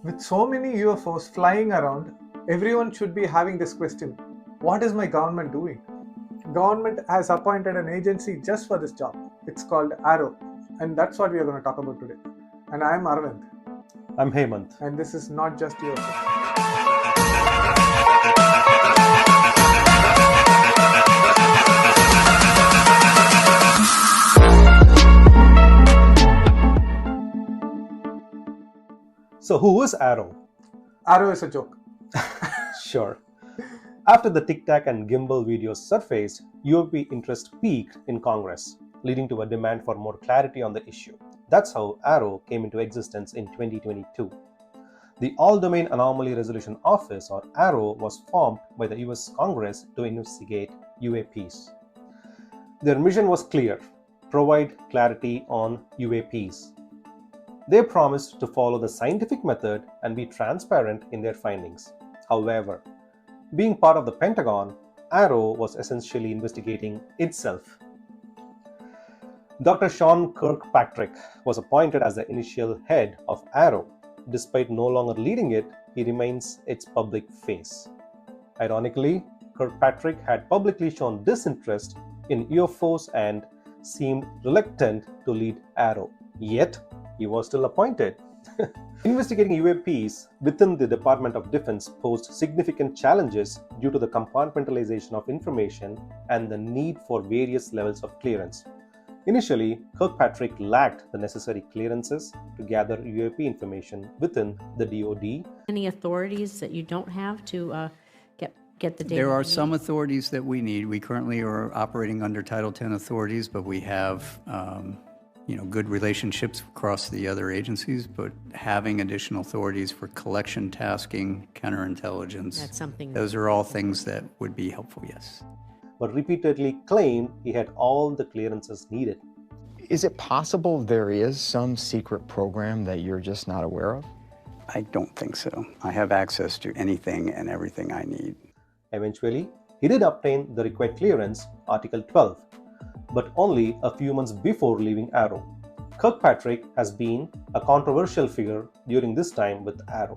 With so many UFOs flying around, everyone should be having this question: what is my government doing? Government has appointed an agency just for this job. It's called Arrow, and that's what we are going to talk about today. And I'm Arvind, I'm Hemant. and this is not just UFO. So, who is Arrow? Arrow is a joke. Sure. After the Tic Tac and Gimbal videos surfaced, UAP interest peaked in Congress, leading to a demand for more clarity on the issue. That's how Arrow came into existence in 2022. The All-Domain Anomaly Resolution Office, or Arrow, was formed by the US Congress to investigate UAPs. Their mission was clear: provide clarity on UAPs. They promised to follow the scientific method and be transparent in their findings. However, being part of the Pentagon, Arrow was essentially investigating itself. Dr. Sean Kirkpatrick was appointed as the initial head of Arrow. Despite no longer leading it, he remains its public face. Ironically, Kirkpatrick had publicly shown disinterest in UFOs and seemed reluctant to lead Arrow. Yet, he was still appointed. Investigating UAPs within the Department of Defense posed significant challenges due to the compartmentalization of information and the need for various levels of clearance. Initially, Kirkpatrick lacked the necessary clearances to gather UAP information within the DoD. Any authorities that you don't have to get the data? There are some authorities that we need. We currently are operating under Title X authorities, but we have good relationships across the other agencies, but having additional authorities for collection, tasking, counterintelligence, That's something. those are all things that would be helpful, yes. But repeatedly claimed he had all the clearances needed. Is it possible there is some secret program that you're just not aware of? I don't think so. I have access to anything and everything I need. Eventually, he did obtain the required clearance, Article 12, but only a few months before leaving Arrow. Kirkpatrick has been a controversial figure during this time with Arrow.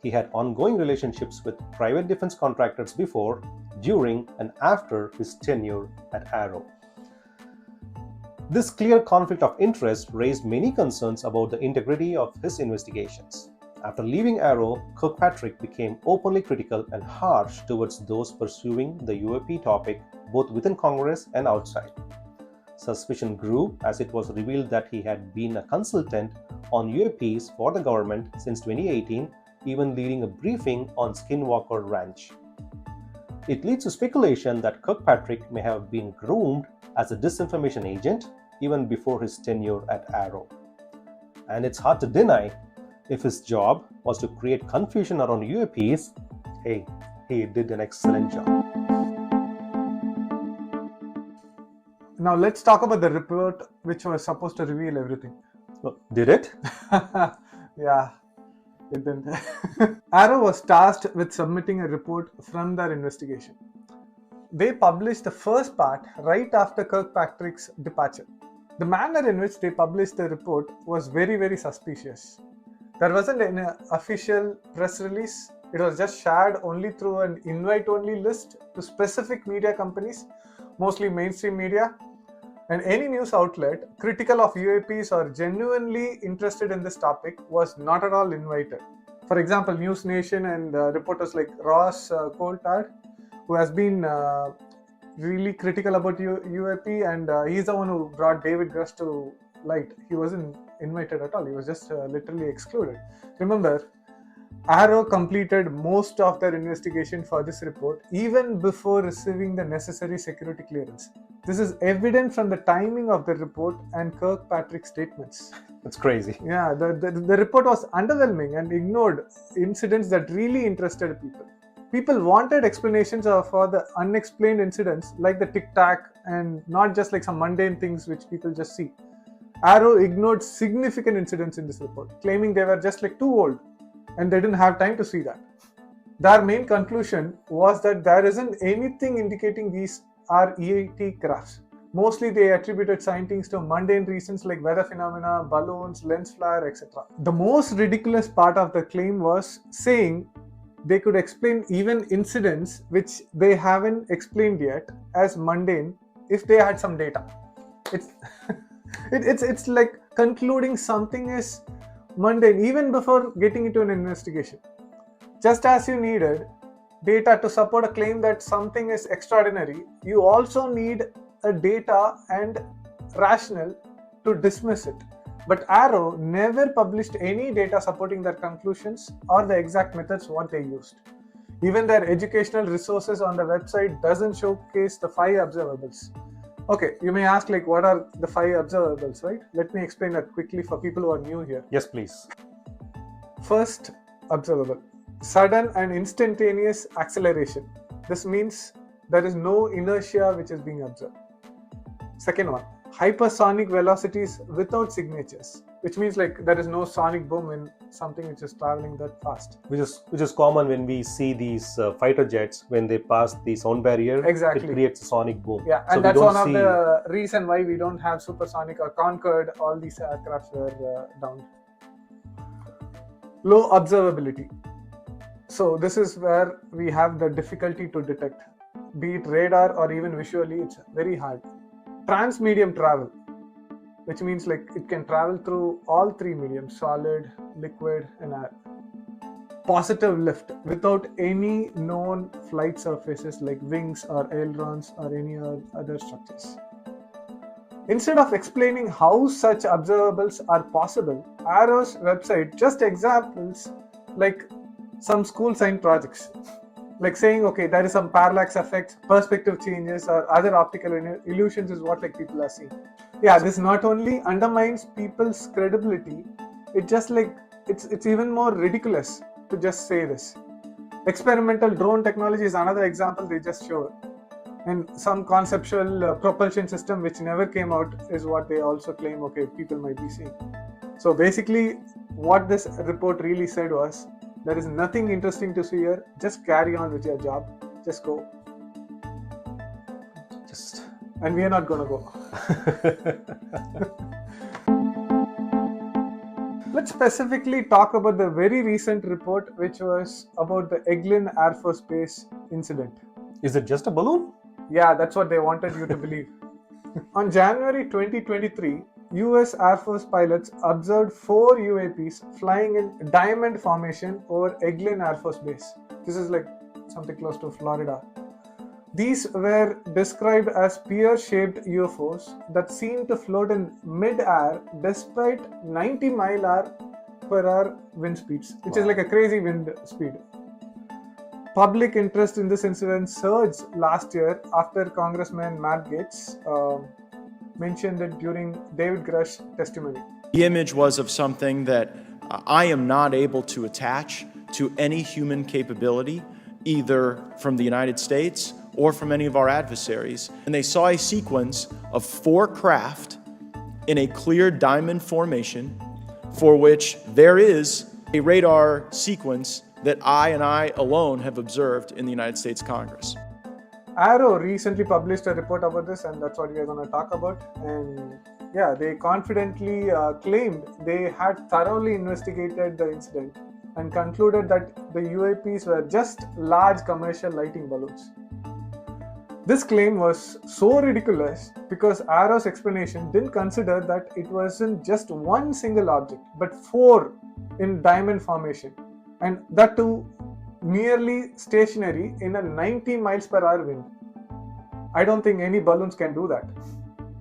He had ongoing relationships with private defense contractors before, during, and after his tenure at Arrow. This clear conflict of interest raised many concerns about the integrity of his investigations. After leaving Arrow, Kirkpatrick became openly critical and harsh towards those pursuing the UAP topic both within Congress and outside. Suspicion grew as it was revealed that he had been a consultant on UAPs for the government since 2018, even leading a briefing on Skinwalker Ranch. It leads to speculation that Kirkpatrick may have been groomed as a disinformation agent even before his tenure at Arrow. And it's hard to deny, if his job was to create confusion around UAPs, hey, he did an excellent job. Now let's talk about the report which was supposed to reveal everything. Did it? Yeah, it didn't. Arrow was tasked with submitting a report from their investigation. They published the first part right after Kirkpatrick's departure. The manner in which they published the report was very, very suspicious. There wasn't any official press release. It was just shared only through an invite-only list to specific media companies, mostly mainstream media, and any news outlet critical of UAPs or genuinely interested in this topic was not at all invited. For example, News Nation and reporters like Ross Coulthard, who has been really critical about UAP, and he's the one who brought David Grush to light. He wasn't invited at all. He was just literally excluded. Remember, Arrow completed most of their investigation for this report even before receiving the necessary security clearance. This is evident from the timing of the report and Kirkpatrick's statements. That's crazy. Yeah, the report was underwhelming and ignored incidents that really interested people. People wanted explanations for the unexplained incidents like the Tic Tac, and not just like some mundane things which people just see. Arrow ignored significant incidents in this report, claiming they were just like too old and they didn't have time to see that. Their main conclusion was that there isn't anything indicating these are EIT crafts. Mostly they attributed sightings to mundane reasons like weather phenomena, balloons, lens flare, etc. The most ridiculous part of the claim was saying they could explain even incidents which they haven't explained yet as mundane if they had some data. It's it's like concluding something is mundane even before getting into an investigation. Just as you needed data to support a claim that something is extraordinary, you also need a data and rationale to dismiss it. But Arrow never published any data supporting their conclusions or the exact methods what they used. Even their educational resources on the website doesn't showcase the 5 observables. Okay, you may ask like what are the 5 observables, right? Let me explain that quickly for people who are new here. Yes, please. First observable, sudden and instantaneous acceleration. This means there is no inertia which is being observed. Second one, hypersonic velocities without signatures, which means like there is no sonic boom in something which is traveling that fast. Which is common when we see these fighter jets when they pass the sound barrier. Exactly. It creates a sonic boom. Yeah, and that's one of the reason why we don't have supersonic or Concorde. All these aircrafts were down. Low observability. So this is where we have the difficulty to detect, be it radar or even visually. It's very hard. Transmedium travel, which means like it can travel through all 3 mediums, solid, liquid and air. Positive lift without any known flight surfaces like wings or ailerons or any other structures. Instead of explaining how such observables are possible, Arrow's website just examples like some school science projects, like saying, okay, there is some parallax effects, perspective changes, or other optical illusions is what like people are seeing. Yeah, this not only undermines people's credibility, it just like it's even more ridiculous to just say this. Experimental drone technology is another example they just showed, and some conceptual propulsion system which never came out is what they also claim. Okay, people might be seeing. So basically, what this report really said was, there is nothing interesting to see here. Just carry on with your job. Just go. And we are not going to go. Let's specifically talk about the very recent report, which was about the Eglin Air Force Base incident. Is it just a balloon? Yeah, that's what they wanted you to believe. On January 2023, US Air Force pilots observed 4 UAPs flying in diamond formation over Eglin Air Force Base. This is like something close to Florida. These were described as pear-shaped UFOs that seemed to float in mid-air despite 90 mph wind speeds, which is like a crazy wind speed. Public interest in this incident surged last year after Congressman Matt Gaetz mentioned it during David Grush's testimony. The image was of something that I am not able to attach to any human capability, either from the United States or from any of our adversaries. And they saw a sequence of 4 craft in a clear diamond formation for which there is a radar sequence that I alone have observed in the United States Congress. Arrow recently published a report about this, and that's what we are going to talk about. And yeah, they confidently claimed they had thoroughly investigated the incident and concluded that the UAPs were just large commercial lighting balloons. This claim was so ridiculous because Arrow's explanation didn't consider that it wasn't just one single object, but 4 in diamond formation, and that too nearly stationary in a 90 mph wind. I don't think any balloons can do that.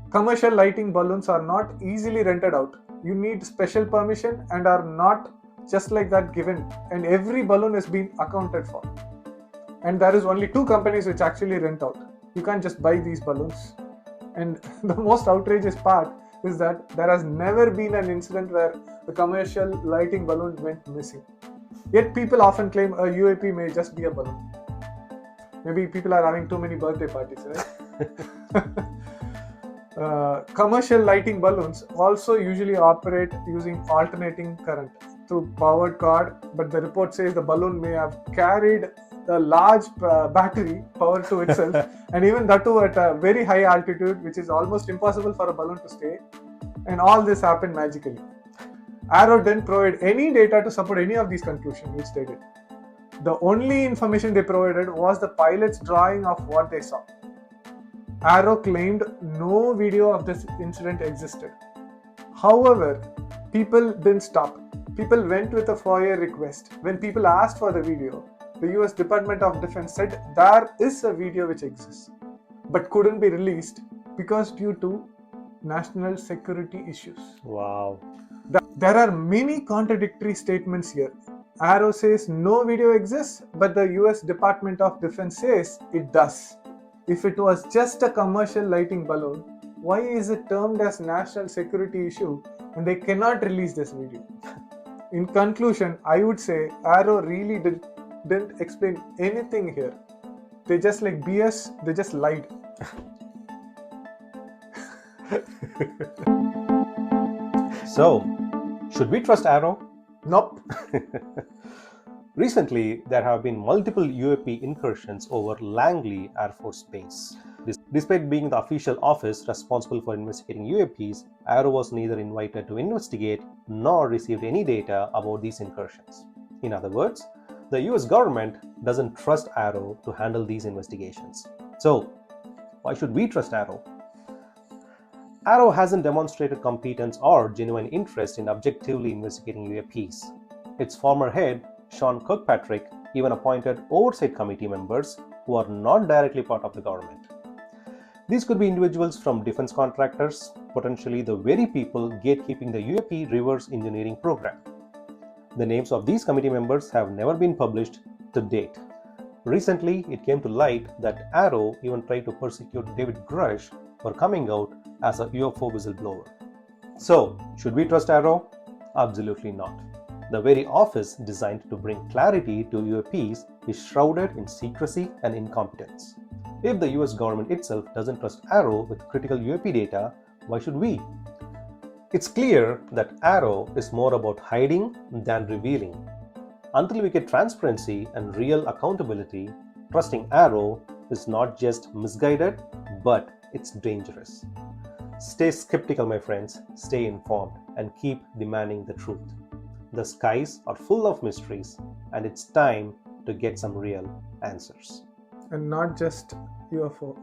Commercial lighting balloons are not easily rented out. You need special permission and are not just like that given, and every balloon is being accounted for. And there is only 2 companies which actually rent out. You can't just buy these balloons. And the most outrageous part is that there has never been an incident where the commercial lighting balloon went missing. Yet people often claim a UAP may just be a balloon. Maybe people are having too many birthday parties, right? Commercial lighting balloons also usually operate using alternating current through powered cord, but the report says the balloon may have carried a large battery power to itself, and even that too at a very high altitude, which is almost impossible for a balloon to stay. And all this happened magically. Arrow didn't provide any data to support any of these conclusions which they did. The only information they provided was the pilot's drawing of what they saw. Arrow claimed no video of this incident existed. However, people didn't stop. People went with a FOIA request. When people asked for the video, the US Department of Defense said there is a video which exists, but couldn't be released because due to national security issues. Wow. There are many contradictory statements here. Arrow says no video exists, but the US Department of Defense says it does. If it was just a commercial lighting balloon, why is it termed as national security issue and they cannot release this video? In conclusion, I would say Arrow really didn't explain anything here. They just like BS, they just lied. So, should we trust Arrow? Nope. Recently, there have been multiple UAP incursions over Langley Air Force Base. Despite being the official office responsible for investigating UAPs, Arrow was neither invited to investigate nor received any data about these incursions. In other words, the US government doesn't trust Arrow to handle these investigations. So, why should we trust Arrow? Arrow hasn't demonstrated competence or genuine interest in objectively investigating UAPs. Its former head, Sean Kirkpatrick, even appointed oversight committee members who are not directly part of the government. These could be individuals from defense contractors, potentially the very people gatekeeping the UAP reverse engineering program. The names of these committee members have never been published to date. Recently, it came to light that Arrow even tried to persecute David Grush for coming out as a UFO whistleblower. So, should we trust Arrow? Absolutely not. The very office designed to bring clarity to UAPs is shrouded in secrecy and incompetence. If the US government itself doesn't trust Arrow with critical UAP data, why should we? It's clear that Arrow is more about hiding than revealing. Until we get transparency and real accountability, trusting Arrow is not just misguided, but it's dangerous. Stay skeptical, my friends, stay informed, and keep demanding the truth. The skies are full of mysteries, and it's time to get some real answers. And not just UFO.